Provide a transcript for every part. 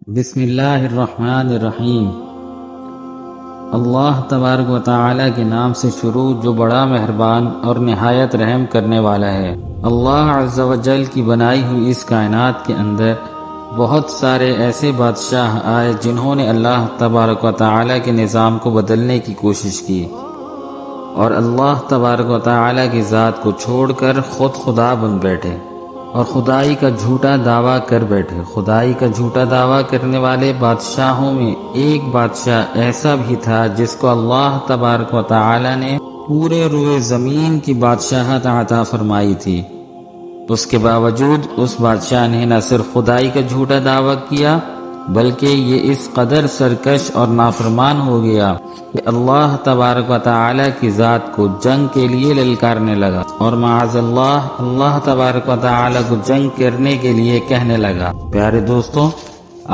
بسم اللہ الرحمن الرحیم۔ اللہ تبارک و تعالی کے نام سے شروع جو بڑا مہربان اور نہایت رحم کرنے والا ہے۔ اللہ عز و جل کی بنائی ہوئی اس کائنات کے اندر بہت سارے ایسے بادشاہ آئے جنہوں نے اللہ تبارک و تعالی کے نظام کو بدلنے کی کوشش کی اور اللہ تبارک و تعالی کی ذات کو چھوڑ کر خود خدا بن بیٹھے اور خدائی کا جھوٹا دعویٰ کر بیٹھے۔ خدائی کا جھوٹا دعویٰ کرنے والے بادشاہوں میں ایک بادشاہ ایسا بھی تھا جس کو اللہ تبارک و تعالی نے پورے روئے زمین کی بادشاہت عطا فرمائی تھی۔ اس کے باوجود اس بادشاہ نے نہ صرف خدائی کا جھوٹا دعویٰ کیا بلکہ یہ اس قدر سرکش اور نافرمان ہو گیا کہ اللہ تبارک و تعالی کی ذات کو جنگ کے لیے للکارنے لگا اور معاذ اللہ اللہ تبارک و تعالی کو جنگ کرنے کے لیے کہنے لگا۔ پیارے دوستو،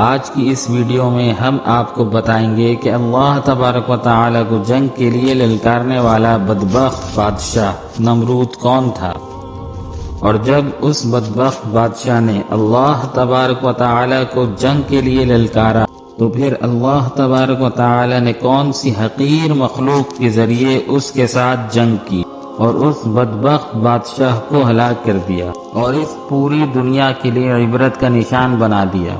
آج کی اس ویڈیو میں ہم آپ کو بتائیں گے کہ اللہ تبارک و تعالی کو جنگ کے لیے للکارنے والا بدبخت بادشاہ نمرود کون تھا، اور جب اس بدبخت بادشاہ نے اللہ تبارک و تعالی کو جنگ کے لیے للکارا تو پھر اللہ تبارک و تعالی نے کون سی حقیر مخلوق کے ذریعے اس کے ساتھ جنگ کی اور اس بدبخت بادشاہ کو ہلاک کر دیا اور اس پوری دنیا کے لیے عبرت کا نشان بنا دیا۔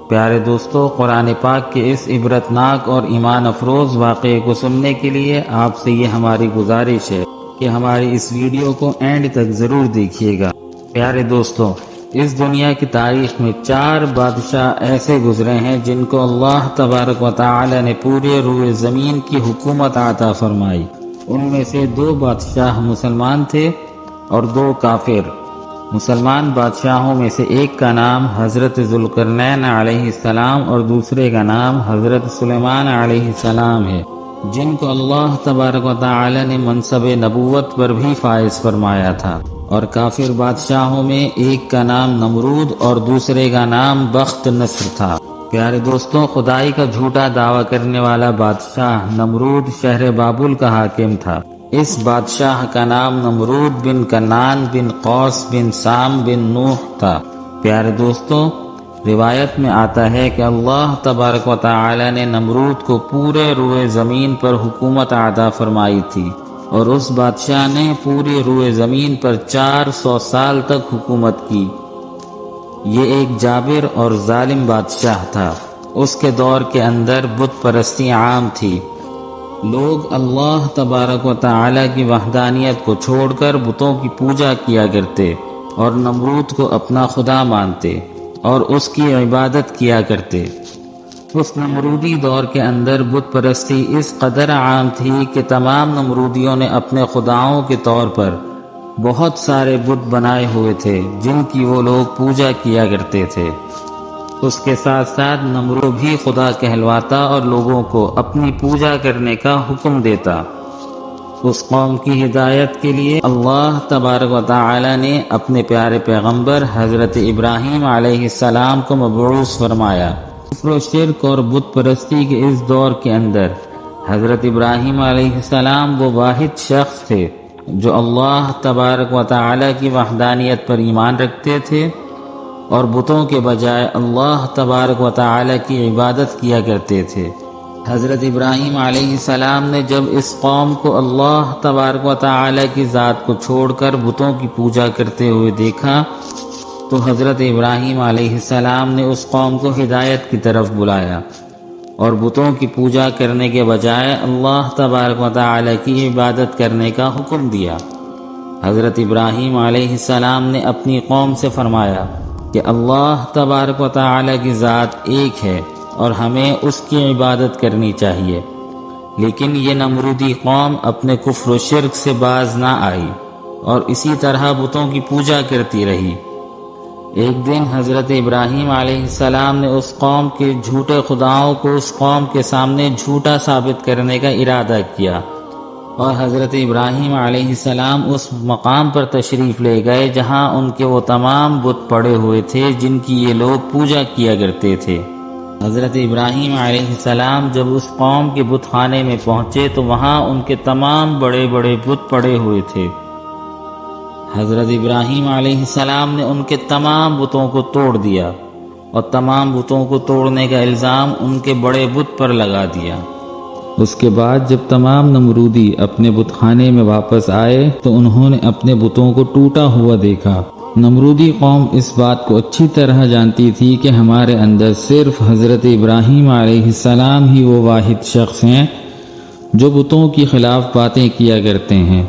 پیارے دوستو، قرآن پاک کے اس عبرتناک اور ایمان افروز واقعے کو سننے کے لیے آپ سے یہ ہماری گزارش ہے کہ ہماری اس ویڈیو کو اینڈ تک ضرور دیکھیے گا۔ پیارے دوستو، اس دنیا کی تاریخ میں 4 بادشاہ ایسے گزرے ہیں جن کو اللہ تبارک و تعالی نے پورے روئے زمین کی حکومت عطا فرمائی۔ ان میں سے 2 بادشاہ مسلمان تھے اور 2 کافر۔ مسلمان بادشاہوں میں سے ایک کا نام حضرت ذوالقرنین علیہ السلام اور دوسرے کا نام حضرت سلیمان علیہ السلام ہے، جن کو اللہ تبارک و تعالی نے منصب نبوت پر بھی فائز فرمایا تھا۔ اور کافر بادشاہوں میں ایک کا نام نمرود اور دوسرے کا نام بخت نصر تھا۔ پیارے دوستوں، خدائی کا جھوٹا دعویٰ کرنے والا بادشاہ نمرود شہر بابل کا حاکم تھا۔ اس بادشاہ کا نام نمرود بن کنعان بن قوس بن سام بن نوح تھا۔ پیارے دوستوں، روایت میں آتا ہے کہ اللہ تبارک و تعالی نے نمرود کو پورے روئے زمین پر حکومت عطا فرمائی تھی اور اس بادشاہ نے پورے روئے زمین پر 400 سال تک حکومت کی۔ یہ ایک جابر اور ظالم بادشاہ تھا۔ اس کے دور کے اندر بت پرستی عام تھی۔ لوگ اللہ تبارک و تعالی کی وحدانیت کو چھوڑ کر بتوں کی پوجا کیا کرتے اور نمرود کو اپنا خدا مانتے اور اس کی عبادت کیا کرتے۔ اس نمرودی دور کے اندر بت پرستی اس قدر عام تھی کہ تمام نمرودیوں نے اپنے خداؤں کے طور پر بہت سارے بت بنائے ہوئے تھے جن کی وہ لوگ پوجا کیا کرتے تھے۔ اس کے ساتھ ساتھ نمرود بھی خدا کہلواتا اور لوگوں کو اپنی پوجا کرنے کا حکم دیتا۔ اس قوم کی ہدایت کے لیے اللہ تبارک و تعالی نے اپنے پیارے پیغمبر حضرت ابراہیم علیہ السلام کو مبعوث فرمایا۔ کفر و شرک اور بت پرستی کے اس دور کے اندر حضرت ابراہیم علیہ السلام وہ واحد شخص تھے جو اللہ تبارک و تعالی کی وحدانیت پر ایمان رکھتے تھے اور بتوں کے بجائے اللہ تبارک و تعالی کی عبادت کیا کرتے تھے۔ حضرت ابراہیم علیہ السلام نے جب اس قوم کو اللہ تبارک و تعالی کی ذات کو چھوڑ کر بتوں کی پوجا کرتے ہوئے دیکھا تو حضرت ابراہیم علیہ السلام نے اس قوم کو ہدایت کی طرف بلایا اور بتوں کی پوجا کرنے کے بجائے اللہ تبارک و تعالی کی عبادت کرنے کا حکم دیا۔ حضرت ابراہیم علیہ السلام نے اپنی قوم سے فرمایا کہ اللہ تبارک و تعالی کی ذات ایک ہے اور ہمیں اس کی عبادت کرنی چاہیے، لیکن یہ نمرودی قوم اپنے کفر و شرک سے باز نہ آئی اور اسی طرح بتوں کی پوجا کرتی رہی۔ ایک دن حضرت ابراہیم علیہ السلام نے اس قوم کے جھوٹے خداؤں کو اس قوم کے سامنے جھوٹا ثابت کرنے کا ارادہ کیا اور حضرت ابراہیم علیہ السلام اس مقام پر تشریف لے گئے جہاں ان کے وہ تمام بت پڑے ہوئے تھے جن کی یہ لوگ پوجا کیا کرتے تھے۔ حضرت ابراہیم علیہ السلام جب اس قوم کے بت خانے میں پہنچے تو وہاں ان کے تمام بڑے بڑے بت پڑے ہوئے تھے۔ حضرت ابراہیم علیہ السلام نے ان کے تمام بتوں کو توڑ دیا اور تمام بتوں کو توڑنے کا الزام ان کے بڑے بت پر لگا دیا۔ اس کے بعد جب تمام نمرودی اپنے بت خانے میں واپس آئے تو انہوں نے اپنے بتوں کو ٹوٹا ہوا دیکھا۔ نمرودی قوم اس بات کو اچھی طرح جانتی تھی کہ ہمارے اندر صرف حضرت ابراہیم علیہ السلام ہی وہ واحد شخص ہیں جو بتوں کی خلاف باتیں کیا کرتے ہیں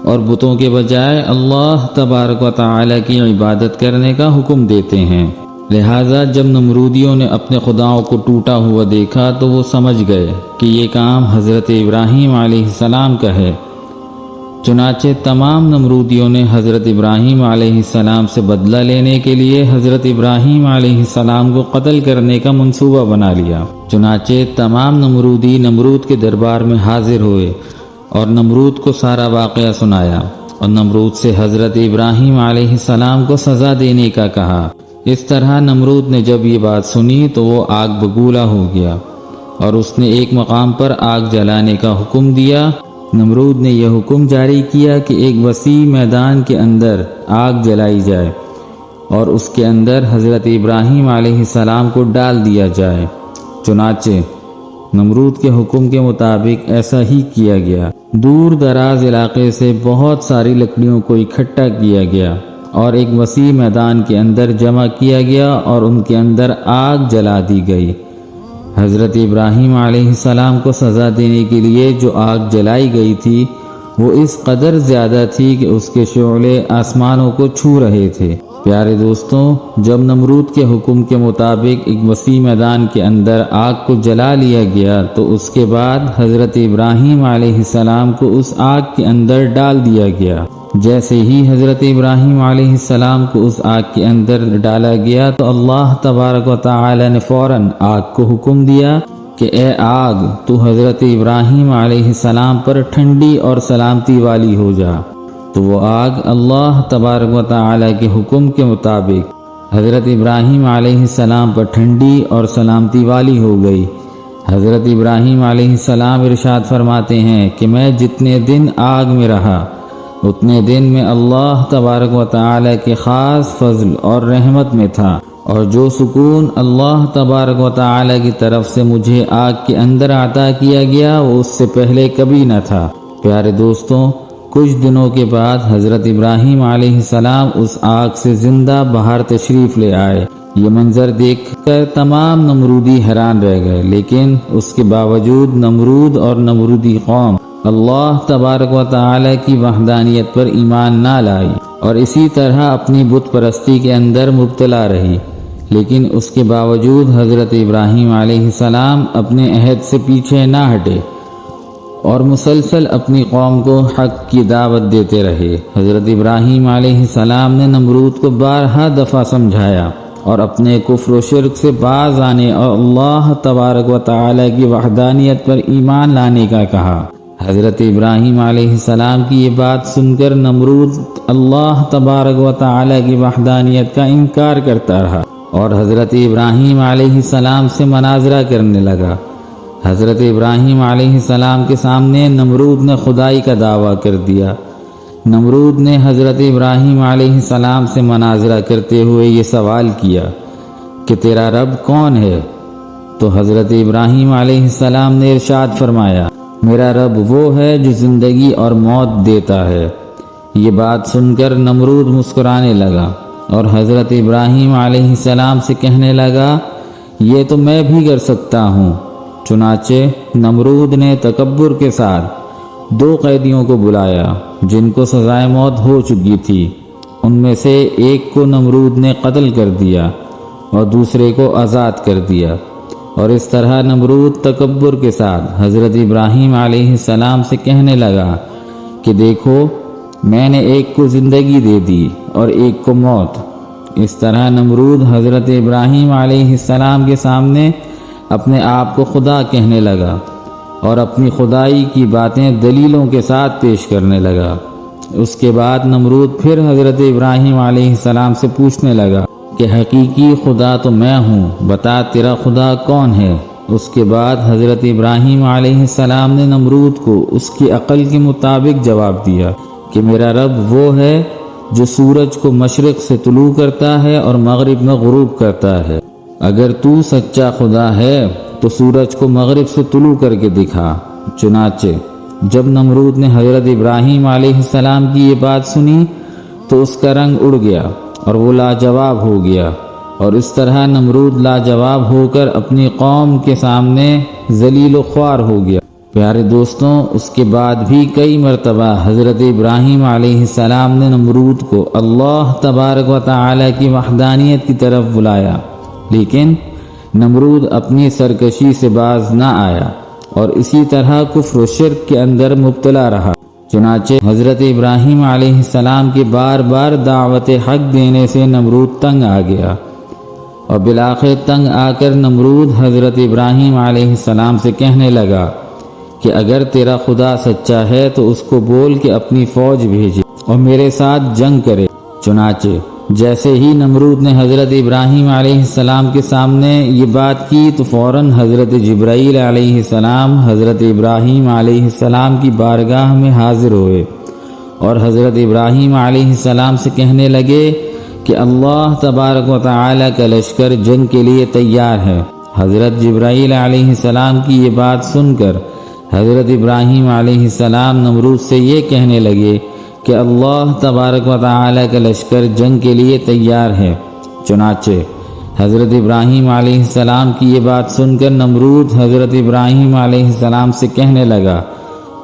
اور بتوں کے بجائے اللہ تبارک و تعالی کی عبادت کرنے کا حکم دیتے ہیں۔ لہٰذا جب نمرودیوں نے اپنے خداؤں کو ٹوٹا ہوا دیکھا تو وہ سمجھ گئے کہ یہ کام حضرت ابراہیم علیہ السلام کا ہے۔ چنانچہ تمام نمرودیوں نے حضرت ابراہیم علیہ السلام سے بدلہ لینے کے لیے حضرت ابراہیم علیہ السلام کو قتل کرنے کا منصوبہ بنا لیا۔ چنانچہ تمام نمرودی نمرود کے دربار میں حاضر ہوئے اور نمرود کو سارا واقعہ سنایا اور نمرود سے حضرت ابراہیم علیہ السلام کو سزا دینے کا کہا۔ اس طرح نمرود نے جب یہ بات سنی تو وہ آگ بگولا ہو گیا اور اس نے ایک مقام پر آگ جلانے کا حکم دیا۔ نمرود نے یہ حکم جاری کیا کہ ایک وسیع میدان کے اندر آگ جلائی جائے اور اس کے اندر حضرت ابراہیم علیہ السلام کو ڈال دیا جائے۔ چنانچہ نمرود کے حکم کے مطابق ایسا ہی کیا گیا۔ دور دراز علاقے سے بہت ساری لکڑیوں کو اکٹھا کیا گیا اور ایک وسیع میدان کے اندر جمع کیا گیا اور ان کے اندر آگ جلا دی گئی۔ حضرت ابراہیم علیہ السلام کو سزا دینے کے لیے جو آگ جلائی گئی تھی وہ اس قدر زیادہ تھی کہ اس کے شعلے آسمانوں کو چھو رہے تھے۔ پیارے دوستوں، جب نمرود کے حکم کے مطابق ایک وسیع میدان کے اندر آگ کو جلا لیا گیا تو اس کے بعد حضرت ابراہیم علیہ السلام کو اس آگ کے اندر ڈال دیا گیا۔ جیسے ہی حضرت ابراہیم علیہ السلام کو اس آگ کے اندر ڈالا گیا تو اللہ تبارک و تعالی نے فوراً آگ کو حکم دیا کہ اے آگ تو حضرت ابراہیم علیہ السلام پر ٹھنڈی اور سلامتی والی ہو جا۔ تو وہ آگ اللہ تبارک و تعالی کے حکم کے مطابق حضرت ابراہیم علیہ السلام پر ٹھنڈی اور سلامتی والی ہو گئی۔ حضرت ابراہیم علیہ السلام ارشاد فرماتے ہیں کہ میں جتنے دن آگ میں رہا اتنے دن میں اللہ تبارک و تعالی کے خاص فضل اور رحمت میں تھا، اور جو سکون اللہ تبارک و تعالی کی طرف سے مجھے آگ کے اندر عطا کیا گیا وہ اس سے پہلے کبھی نہ تھا۔ پیارے دوستوں، کچھ دنوں کے بعد حضرت ابراہیم علیہ السلام اس آگ سے زندہ باہر تشریف لے آئے۔ یہ منظر دیکھ کر تمام نمرودی حیران رہ گئے، لیکن اس کے باوجود نمرود اور نمرودی قوم اللہ تبارک و تعالی کی وحدانیت پر ایمان نہ لائی اور اسی طرح اپنی بت پرستی کے اندر مبتلا رہی۔ لیکن اس کے باوجود حضرت ابراہیم علیہ السلام اپنے عہد سے پیچھے نہ ہٹے اور مسلسل اپنی قوم کو حق کی دعوت دیتے رہے۔ حضرت ابراہیم علیہ السلام نے نمرود کو بارہا دفعہ سمجھایا اور اپنے کفر و شرک سے باز آنے اور اللہ تبارک و تعالی کی وحدانیت پر ایمان لانے کا کہا۔ حضرت ابراہیم علیہ السلام کی یہ بات سن کر نمرود اللہ تبارک و تعالی کی وحدانیت کا انکار کرتا رہا اور حضرت ابراہیم علیہ السلام سے مناظرہ کرنے لگا۔ حضرت ابراہیم علیہ السلام کے سامنے نمرود نے خدائی کا دعویٰ کر دیا۔ نمرود نے حضرت ابراہیم علیہ السلام سے مناظرہ کرتے ہوئے یہ سوال کیا کہ تیرا رب کون ہے؟ تو حضرت ابراہیم علیہ السلام نے ارشاد فرمایا، میرا رب وہ ہے جو زندگی اور موت دیتا ہے۔ یہ بات سن کر نمرود مسکرانے لگا اور حضرت ابراہیم علیہ السلام سے کہنے لگا، یہ تو میں بھی کر سکتا ہوں۔ چنانچہ نمرود نے تکبر کے ساتھ 2 قیدیوں کو بلایا جن کو سزائے موت ہو چکی تھی۔ ان میں سے ایک کو نمرود نے قتل کر دیا اور دوسرے کو آزاد کر دیا، اور اس طرح نمرود تکبر کے ساتھ حضرت ابراہیم علیہ السلام سے کہنے لگا کہ دیکھو، میں نے ایک کو زندگی دے دی اور ایک کو موت۔ اس طرح نمرود حضرت ابراہیم علیہ السلام کے سامنے اپنے آپ کو خدا کہنے لگا اور اپنی خدائی کی باتیں دلیلوں کے ساتھ پیش کرنے لگا۔ اس کے بعد نمرود پھر حضرت ابراہیم علیہ السلام سے پوچھنے لگا کہ حقیقی خدا تو میں ہوں، بتا تیرا خدا کون ہے؟ اس کے بعد حضرت ابراہیم علیہ السلام نے نمرود کو اس کی عقل کے مطابق جواب دیا کہ میرا رب وہ ہے جو سورج کو مشرق سے طلوع کرتا ہے اور مغرب میں غروب کرتا ہے۔ اگر تو سچا خدا ہے تو سورج کو مغرب سے طلوع کر کے دکھا۔ چنانچہ جب نمرود نے حضرت ابراہیم علیہ السلام کی یہ بات سنی تو اس کا رنگ اڑ گیا اور وہ لاجواب ہو گیا، اور اس طرح نمرود لاجواب ہو کر اپنی قوم کے سامنے ذلیل و خوار ہو گیا۔ پیارے دوستوں، اس کے بعد بھی کئی مرتبہ حضرت ابراہیم علیہ السلام نے نمرود کو اللہ تبارک و تعالی کی وحدانیت کی طرف بلایا، لیکن نمرود اپنی سرکشی سے باز نہ آیا اور اسی طرح کفر و شرک کے اندر مبتلا رہا۔ چنانچہ حضرت ابراہیم علیہ السلام کے بار بار دعوت حق دینے سے نمرود تنگ آ گیا، اور بالآخر تنگ آ کر نمرود حضرت ابراہیم علیہ السلام سے کہنے لگا کہ اگر تیرا خدا سچا ہے تو اس کو بول کہ اپنی فوج بھیجے اور میرے ساتھ جنگ کرے۔ چنانچہ جیسے ہی نمرود نے حضرت ابراہیم علیہ السلام کے سامنے یہ بات کی تو فوراً حضرت جبرائیل علیہ السلام حضرت ابراہیم علیہ السلام کی بارگاہ میں حاضر ہوئے اور حضرت ابراہیم علیہ السلام سے کہنے لگے کہ اللہ تبارک و تعالی کا لشکر جنگ کے لیے تیار ہے۔ حضرت جبرائیل علیہ السلام کی یہ بات سن کر حضرت ابراہیم علیہ السلام نمرود سے یہ کہنے لگے کہ اللہ تبارک و تعالی کا لشکر جنگ کے لیے تیار ہے۔ چنانچہ حضرت ابراہیم علیہ السلام کی یہ بات سن کر نمرود حضرت ابراہیم علیہ السلام سے کہنے لگا،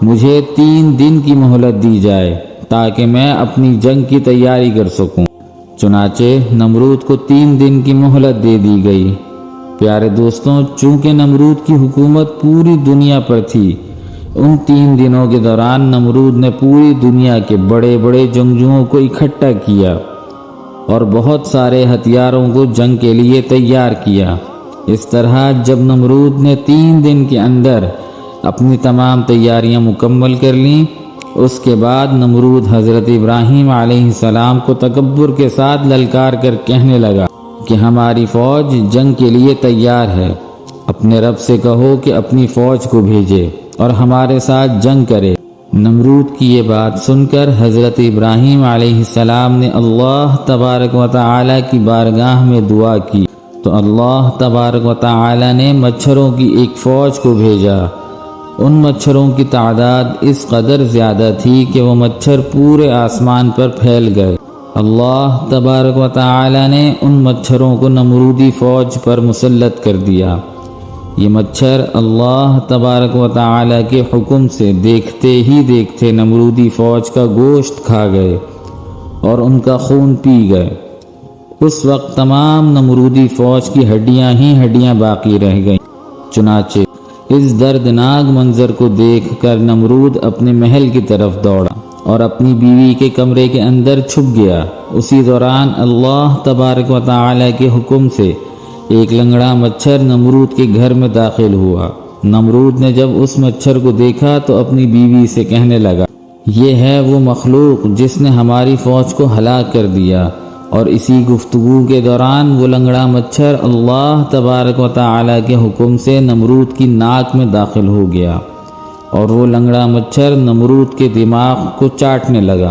مجھے 3 دن کی مہلت دی جائے تاکہ میں اپنی جنگ کی تیاری کر سکوں۔ چنانچہ نمرود کو 3 دن کی مہلت دے دی گئی۔ پیارے دوستوں، چونکہ نمرود کی حکومت پوری دنیا پر تھی، ان 3 دنوں کے دوران نمرود نے پوری دنیا کے بڑے بڑے جنگجوؤں کو اکٹھا کیا اور بہت سارے ہتھیاروں کو جنگ کے لیے تیار کیا۔ اس طرح جب نمرود نے 3 دن کے اندر اپنی تمام تیاریاں مکمل کر لیں، اس کے بعد نمرود حضرت ابراہیم علیہ السلام کو تکبر کے ساتھ للکار کر کہنے لگا کہ ہماری فوج جنگ کے لیے تیار ہے، اپنے رب سے کہو کہ اپنی فوج کو بھیجے اور ہمارے ساتھ جنگ کرے۔ نمرود کی یہ بات سن کر حضرت ابراہیم علیہ السلام نے اللہ تبارک و تعالی کی بارگاہ میں دعا کی تو اللہ تبارک و تعالی نے مچھروں کی ایک فوج کو بھیجا۔ ان مچھروں کی تعداد اس قدر زیادہ تھی کہ وہ مچھر پورے آسمان پر پھیل گئے۔ اللہ تبارک و تعالی نے ان مچھروں کو نمرودی فوج پر مسلط کر دیا۔ یہ مچھر اللہ تبارک و تعالی کے حکم سے دیکھتے ہی دیکھتے نمرودی فوج کا گوشت کھا گئے اور ان کا خون پی گئے۔ اس وقت تمام نمرودی فوج کی ہڈیاں ہی ہڈیاں باقی رہ گئیں۔ چنانچہ اس دردناک منظر کو دیکھ کر نمرود اپنے محل کی طرف دوڑا اور اپنی بیوی کے کمرے کے اندر چھپ گیا۔ اسی دوران اللہ تبارک و تعالی کے حکم سے ایک لنگڑا مچھر نمرود کے گھر میں داخل ہوا۔ نمرود نے جب اس مچھر کو دیکھا تو اپنی بیوی سے کہنے لگا، یہ ہے وہ مخلوق جس نے ہماری فوج کو ہلاک کر دیا۔ اور اسی گفتگو کے دوران وہ لنگڑا مچھر اللہ تبارک و تعالی کے حکم سے نمرود کی ناک میں داخل ہو گیا اور وہ لنگڑا مچھر نمرود کے دماغ کو چاٹنے لگا۔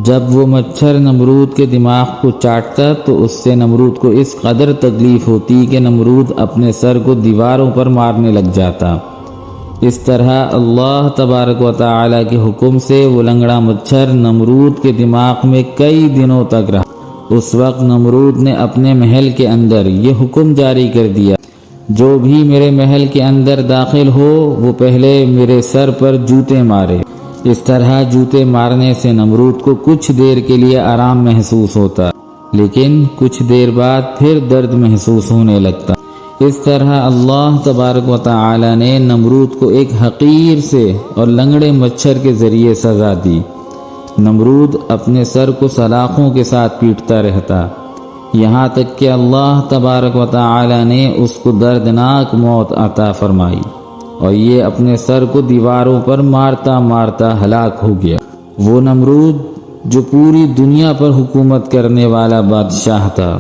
جب وہ مچھر نمرود کے دماغ کو چاٹتا تو اس سے نمرود کو اس قدر تکلیف ہوتی کہ نمرود اپنے سر کو دیواروں پر مارنے لگ جاتا۔ اس طرح اللہ تبارک و تعالی کے حکم سے وہ لنگڑا مچھر نمرود کے دماغ میں کئی دنوں تک رہا۔ اس وقت نمرود نے اپنے محل کے اندر یہ حکم جاری کر دیا، جو بھی میرے محل کے اندر داخل ہو وہ پہلے میرے سر پر جوتے مارے۔ اس طرح جوتے مارنے سے نمرود کو کچھ دیر کے لیے آرام محسوس ہوتا، لیکن کچھ دیر بعد پھر درد محسوس ہونے لگتا۔ اس طرح اللہ تبارک و تعالی نے نمرود کو ایک حقیر سے اور لنگڑے مچھر کے ذریعے سزا دی۔ نمرود اپنے سر کو سلاخوں کے ساتھ پیٹتا رہتا، یہاں تک کہ اللہ تبارک و تعالی نے اس کو دردناک موت عطا فرمائی اور یہ اپنے سر کو دیواروں پر مارتا مارتا ہلاک ہو گیا۔ وہ نمرود جو پوری دنیا پر حکومت کرنے والا بادشاہ تھا،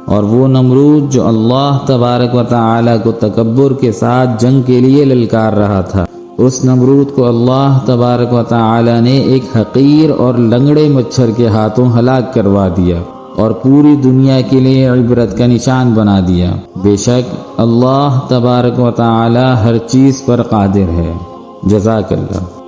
اور وہ نمرود جو اللہ تبارک و تعالی کو تکبر کے ساتھ جنگ کے لیے للکار رہا تھا، اس نمرود کو اللہ تبارک و تعالی نے ایک حقیر اور لنگڑے مچھر کے ہاتھوں ہلاک کروا دیا۔ اور پوری دنیا کے لیے عبرت کا نشان بنا دیا۔ بے شک اللہ تبارک و تعالی ہر چیز پر قادر ہے۔ جزاک اللہ۔